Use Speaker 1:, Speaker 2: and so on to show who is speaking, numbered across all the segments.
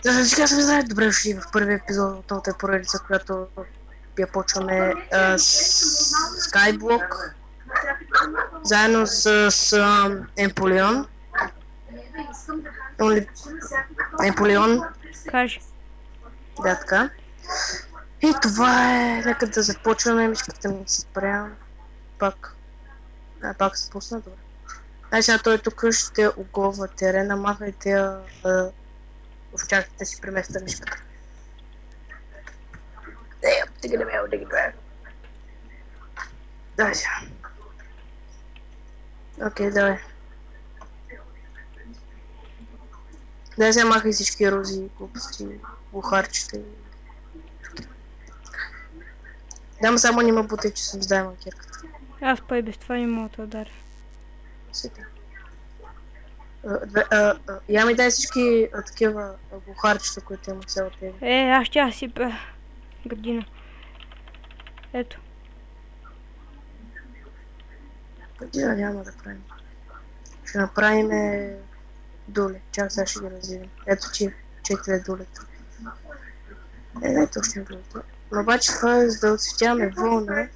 Speaker 1: Сега сме здрави, добре дошли в първи епизод от новата поредица, която я почваме с Skyblock, заедно с Емполион. Емполион,
Speaker 2: Кажи.
Speaker 1: да, така. И това е, нека да започваме, мишката ми се спря. Пак се пусна, добре. Сега той тук ще оголва терена, махайте я в чакайте си преместа мишката. Давай сега. Окей, давай. Дай сега махай всички ерози, глупости, бухарчета и... Дам само не ме бутай, че съм с дайманкерката.
Speaker 2: Аз па и без това не мога да ударя.
Speaker 1: Супер. Я ми дай всички такива бухарчета, които имам все от тебе.
Speaker 2: Аз ще сипя градина. Ето.
Speaker 1: Градина няма да правим. Ще направим дули. Чак сега ще ги развивам. Ето ти 4 дулета. Не точно дулета. Но обаче това е за да отцветяваме вълна.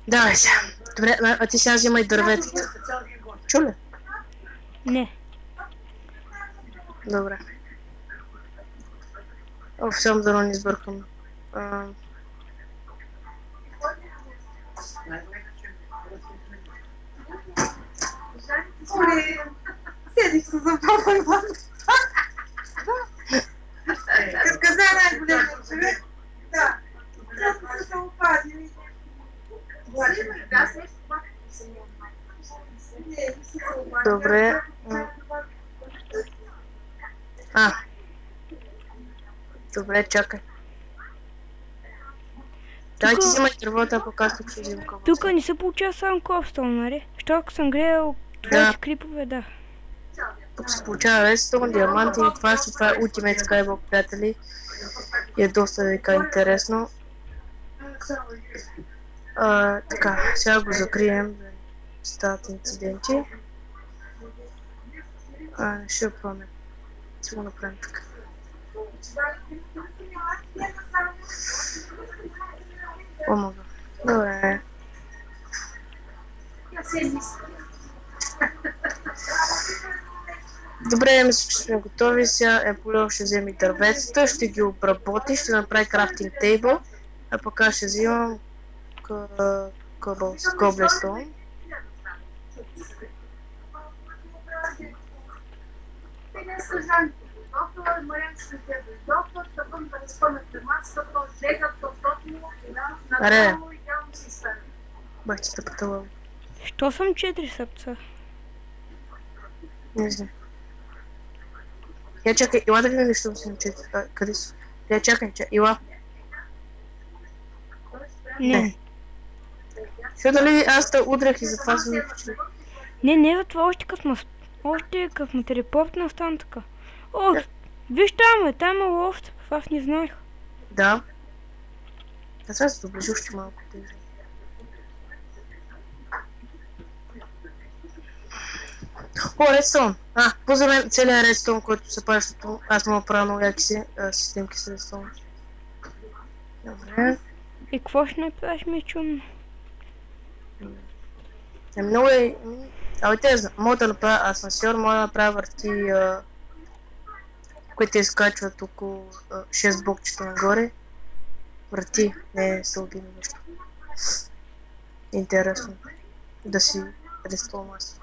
Speaker 1: Давай сега. Добре, а ти сега взимай дърветата. Чу ли?
Speaker 2: Не.
Speaker 1: Добре. Само да не избъркам.
Speaker 3: Седих се за папа Иван. Като каза най-големия човек, да. Трябва да се опади.
Speaker 1: Добре. Добре, чакай. Дай ти взимай дървата, а пока тук ще взимам кобъл.
Speaker 2: Тук не се получава само кобстон, нали? Що ако съм гледал твоите клипове, да.
Speaker 1: Тук се получава редстон, диаманти и това, защото това е Ultimate Skyblock, приятели. И е доста така интересно. Така, сега го закрием, да не стават инциденти. Не ще опъваме. Ще го направим така. Помога. Добре. Добре, мисля, че сме готови. Сега Емполион ще вземе дърветата, ще ги обработи, ще направи крафтинг тейбъл, а пък аз ще взимам коблестон. Аре, бахчета пътала.
Speaker 2: Що съм 4 сърца?
Speaker 1: Не знам. Я чакай, ела да видим нещо съм 4. Къде си? Я чакай, ела.
Speaker 2: Не.
Speaker 1: Що дали аз те удрях и затова съм включил?
Speaker 2: Не, за това още като ме телепортна стана така. Виж там е лофт, аз не знаех.
Speaker 1: Да. Аз сега се доближи още малко тези. Редстоун! Пузваме целият редстоун, който се прави, защото аз мога правя много яки системки с редстоун. Добре.
Speaker 2: И какво ще направиш, ми е чудно?
Speaker 1: Много е... те знам, мога да направя асансьор, мога да направя върти, които изкачват около 6 блокчета нагоре. Върти, не е стълбина нещо. Интересно. Да си редстоун мастер.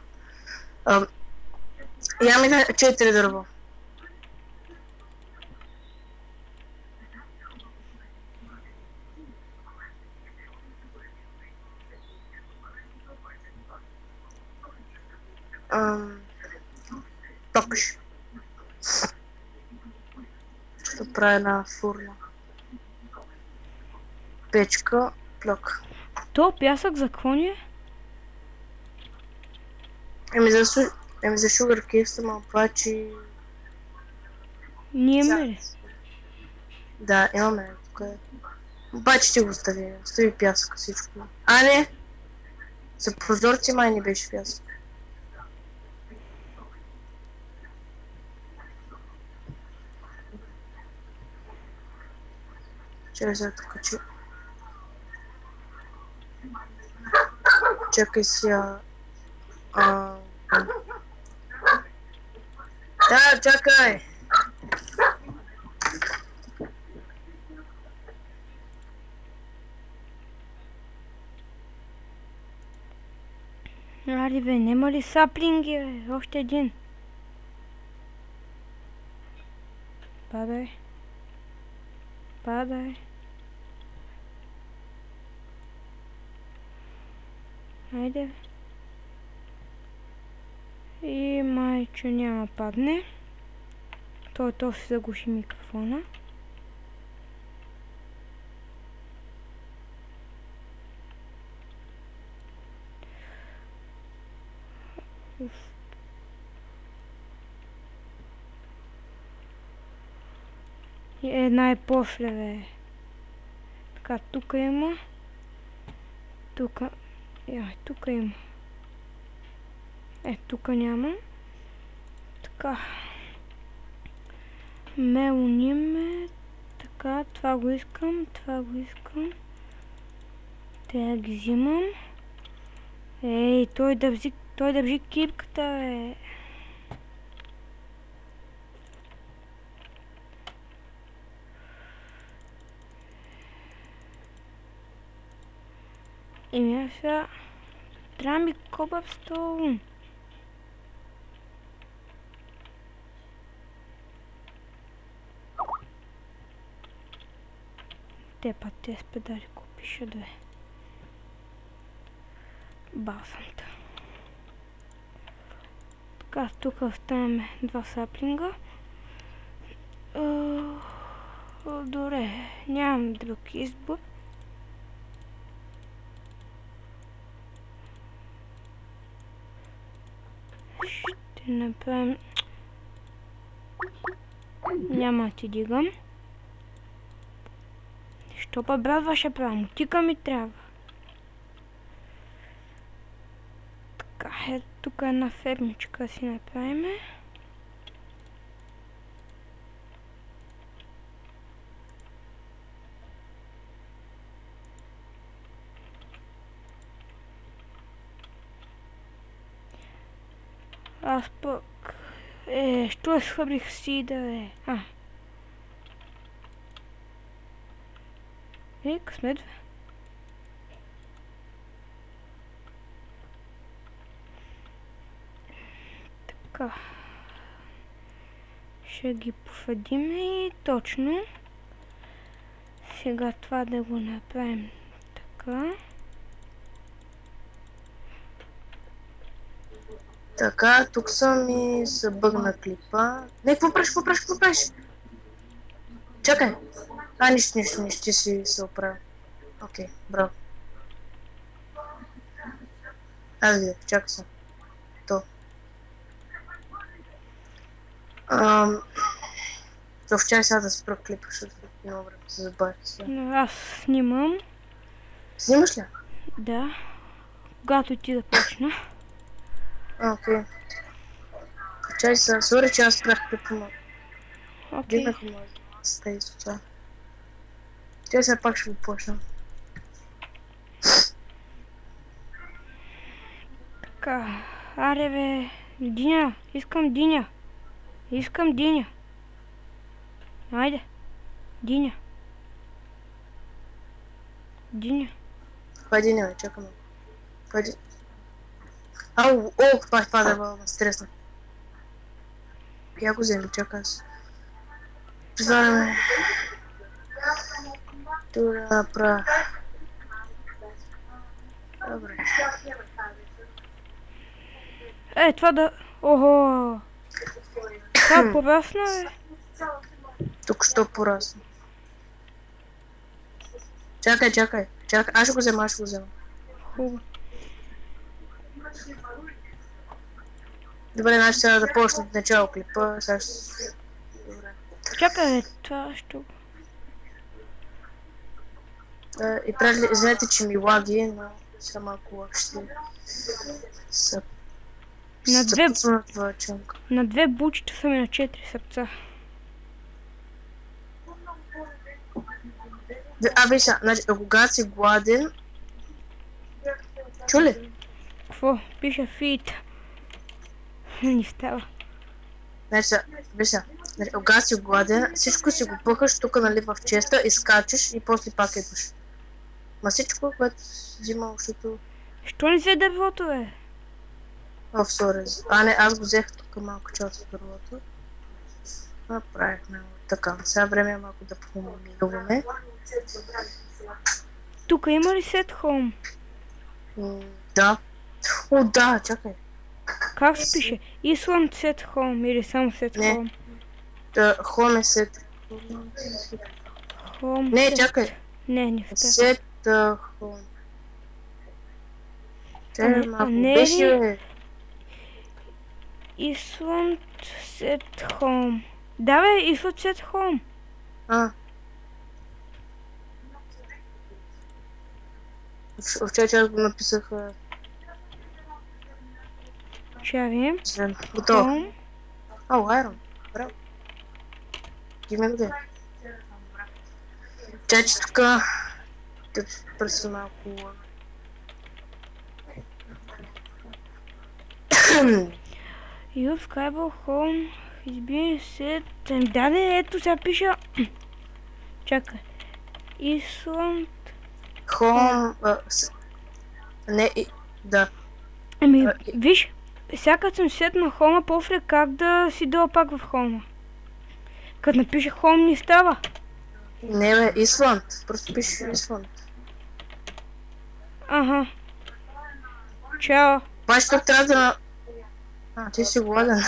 Speaker 1: Я ми да 4 дърво. Токаш. Ще правя една фурна. Печка, плък.
Speaker 2: То пясък за какво ни е?
Speaker 1: За шугър кейв съм опачи...
Speaker 2: Ние имаме ли?
Speaker 1: Да, имаме. Тук е. Обаче ще го остави. Остави пясък всичко. Не! За прозорци май не беше пясък. Чакай сега тук, че... Чакай сега... Да, чакай!
Speaker 2: Ари бе, нема ли саплинги, бе? Още един. Падай. Падай. Айде. И майчо няма падне. То си заглуши микрофона. И една е после, бе. Така, тук има. Тук има. Тук няма. Така. Мелониме. Така, това го искам. Те ги взимам. Ей, той държи кипката, бе. Еми сега трябва ми кобърстоун. Те спедали купиша две. Басамта. Така, тук оставяме два саплинга. Добре, нямам друг избор. Ще направим... Няма ти дигам. Що па брадва ще правим? Тика ми трябва. Така, тук една фермичка си направим. Аз пък... що я схвърлих си да е? Късмет, бе. Така. Ще ги посадим и точно. Сега това да го направим така.
Speaker 1: Така, тук съм и се бъгна клипа. Не, какво правиш? Чакай! Нищо, ти си се оправя. Окей, браво. Аз видях, чакай се. То. Съвчай сега да спра клипа, защото много време се забавих сега.
Speaker 2: Аз снимам.
Speaker 1: Снимаш ли?
Speaker 2: Да. Когато ти започна.
Speaker 1: Окей. Чай сега, сори, че аз спрях клипа, но... Дигнах му аз тези това. Чай сега пак ще го почна.
Speaker 2: Така, аре бе, диня, искам диня. Айде, диня.
Speaker 1: Кой диня, бе, чакаме. Кой диня? Това да ме стресна. Я го вземи, чакай аз. Призваваме. Тура, пра. Добре.
Speaker 2: Това да... Ого! Това порасна, бе.
Speaker 1: Тук що порасна. Чакай. Аз ще го взема.
Speaker 2: Хубаво.
Speaker 1: Добре, значи сега да почне от начало клипа. Сега ще... Добре.
Speaker 2: Чакай, това ще...
Speaker 1: И правили, знаете, че ми лаги, но сега малко лаг ще...
Speaker 2: На две бучета са ми на 4 сърца.
Speaker 1: Виж сега, значи, когато си гладен... Чу ли?
Speaker 2: Какво? Пише фит. Не става.
Speaker 1: Значи, виж сега, значи, когато си гладен, всичко си го пъхаш тук, нали, в честа и скачаш и после пак идваш. Ма всичко, което си взимал, защото
Speaker 2: Що не взе дървото, бе?
Speaker 1: в Сорез. А, не, аз го взех тук малко част от дървото. Направихме така. Сега време е малко да помилуваме.
Speaker 2: Тук има ли сет хоум?
Speaker 1: Да. О, да, чакай.
Speaker 2: Как се пише? Исланд сет хоум или само сет
Speaker 1: Не.
Speaker 2: хоум?
Speaker 1: Home е сет.
Speaker 2: Хоум
Speaker 1: Не,
Speaker 2: сет.
Speaker 1: чакай.
Speaker 2: Не в те.
Speaker 1: Сет home. Чакай малко.
Speaker 2: не е
Speaker 1: Беше,
Speaker 2: ли?
Speaker 1: бе.
Speaker 2: Исланд сет хоум. Да, бе, Исланд сет хоум.
Speaker 1: А. Вчера аз го написах.
Speaker 2: Чави.
Speaker 1: Готово.
Speaker 2: Хоум.
Speaker 1: О, Айрон. Браво. Give me the. Че тук да пръса малко.
Speaker 2: You Skyball Home is being set. Да, ето сега пиша. Чакай. Исланд.
Speaker 1: Хом... Не, да.
Speaker 2: Ами, виж, сега като съм сет на хома, после как да си дойда пак в хома? Като напиша хом не става.
Speaker 1: Не, бе, Исланд. Просто пишеш Исланд.
Speaker 2: Ага. Чао.
Speaker 1: Баш тук трябва да... А, ти си гладен.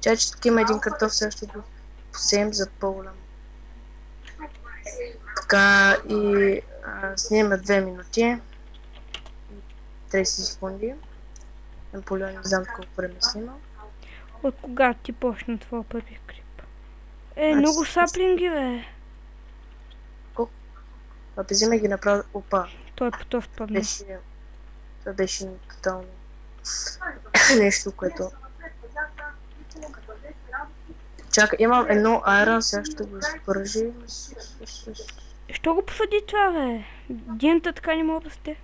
Speaker 1: Че тук има един картоф, сега ще го посеем за по-голям. Така и снимаме 2 минути. 30 секунди. Наполеон не знам колко време снима.
Speaker 2: От кога ти почна твоя първи крип?
Speaker 1: Значи,
Speaker 2: Много саплинги, бе.
Speaker 1: Колко? Абе, вземе ги направо. Опа.
Speaker 2: Той е потов падна.
Speaker 1: Това беше тотално нещо, което... Чакай, имам едно айрон, сега ще го изпържим.
Speaker 2: Що го посади това, бе? Диента така не мога да расте.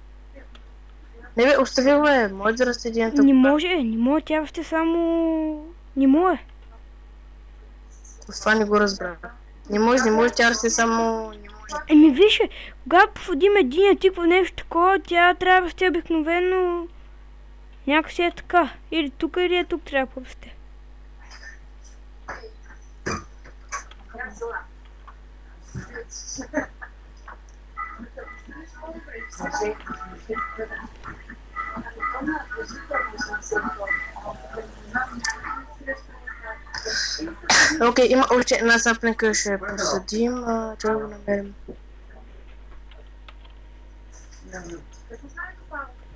Speaker 1: Не бе, остави го, бе, може да расте диента.
Speaker 2: Не може, тя расте само... Не може.
Speaker 1: Това не го разбра. Не може, тя расте само... Не може.
Speaker 2: Еми виж, когато посадим един тип нещо такова, тя трябва да расте обикновено... Някакси е така. Или тук трябва да расте.
Speaker 1: Окей, има още една саплинка, ще посадим. Трябва да го намерим.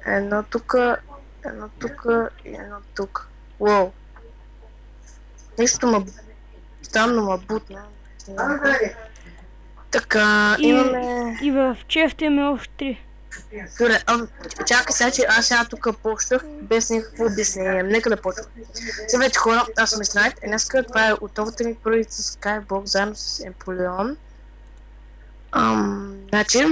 Speaker 1: Едно тук и едно тук. Уоу. Нещо странно ма бутна. Така, имаме...
Speaker 2: И в честа имаме още 3.
Speaker 1: Добре, чакай сега, че аз сега тук почнах без никакво обяснение. Нека да почвам. Сега вече хора, аз съм Снайт. Днеска това е отовата ми първи с Skyblock заедно с Емполеон. Значи,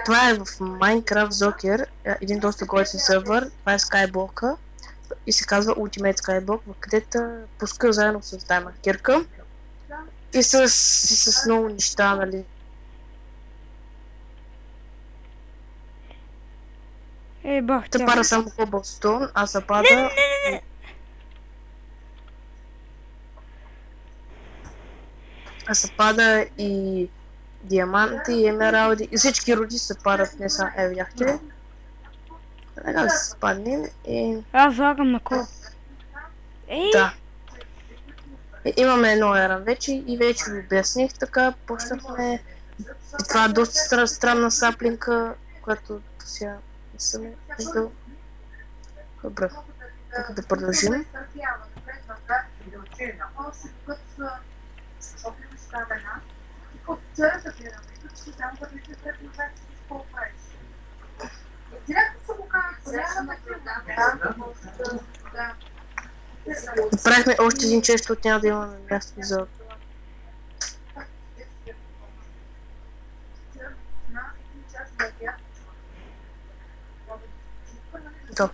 Speaker 1: това е в Minecraft Zoker, един доста готин сервер. Това е Skyblock и се казва Ultimate Skyblock, където пуска заедно с тайма кирка и с много неща, нали.
Speaker 2: Бах
Speaker 1: Те
Speaker 2: тя.
Speaker 1: пада само Cobblestone, а се пада...
Speaker 2: Не.
Speaker 1: А се пада и диаманти, и емералди, и всички руди се падат, не са, видяхте ли? Нека да се спаднем и...
Speaker 2: Аз лагам на кол.
Speaker 1: Да. Имаме едно еран вече и вече ви обясних, така почнахме. И това е доста странна саплинка, която сега не съм виждал. Добре, нека да продължим. Правихме още един чест, защото няма да имаме място за... Що?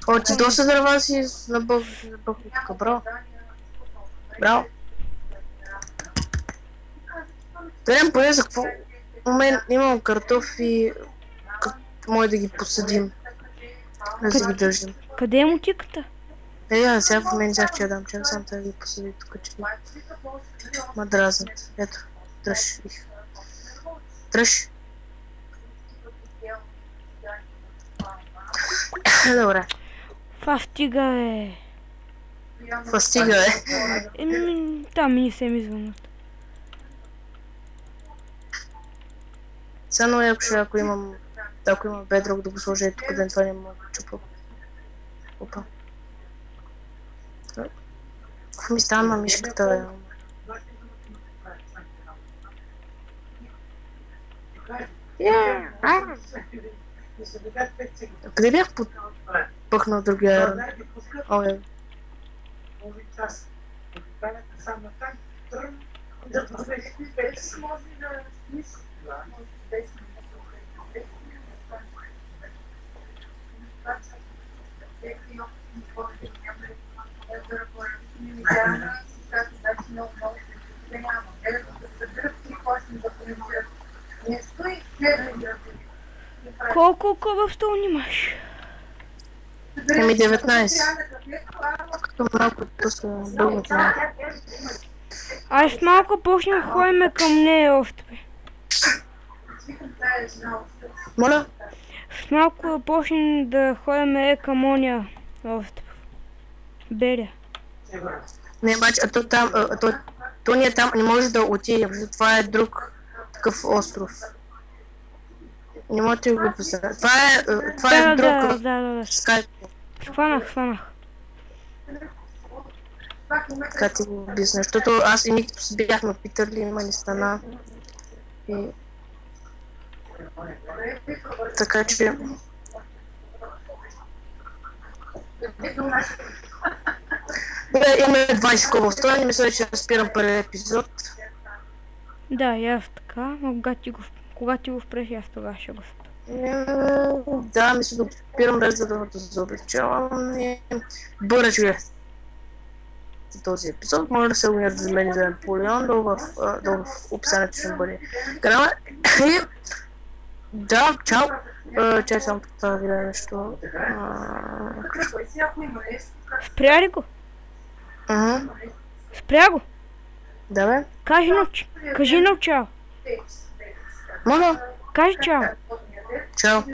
Speaker 1: О, ти доста дърва си набъх тук, браво. Браво. Дадем поне за какво? В момент имам картофи, може да ги посадим. Да си ги държим.
Speaker 2: Къде е мотиката?
Speaker 1: Сега в момент взях, че я дам. Чакай сам да ги посади тук, че ма дразнат. Ето, дръж их. Дръж. Добре.
Speaker 2: Това стига е.
Speaker 1: Това стига е.
Speaker 2: Там ми се ми звънат.
Speaker 1: Сега много яко ще, ако имам бедрок да го сложа ето тук, да това няма да чупа. Опа. Какво ми става на мишката, бе? Къде бях пъхнал другия айрон? Оле.
Speaker 2: Колко кобъвстъл имаш?
Speaker 1: Еми 19. Като малко просто дългото.
Speaker 2: Аз малко почнем да ходим към нея още, бе.
Speaker 1: Моля?
Speaker 2: С малко да почнем да ходим към оня още. Беря.
Speaker 1: Не, обаче, то ние там не може да отидем, защото това е друг такъв остров. Не може да го поставя. Това е друг скайп.
Speaker 2: Схванах.
Speaker 1: Как ти го обясня, защото аз и Никито си бяхме питали, има не стана. И... Така че... Имаме 20 кола в това, не мисля, че спирам първи епизод.
Speaker 2: Да, и аз така, но когато ти го спреш, аз тогава ще го спра.
Speaker 1: Да, мисля да го спирам без да заобичавам. Бъра човек. За този епизод може да се абонирате за мен и за Наполеон, долу в описанието ще бъде канала. И да, чао! Чай само тук да видя нещо.
Speaker 2: Спря ли го? Спря го!
Speaker 1: Да бе?
Speaker 2: Кажи на чао!
Speaker 1: Моля?
Speaker 2: Кажи чао!
Speaker 1: Чао!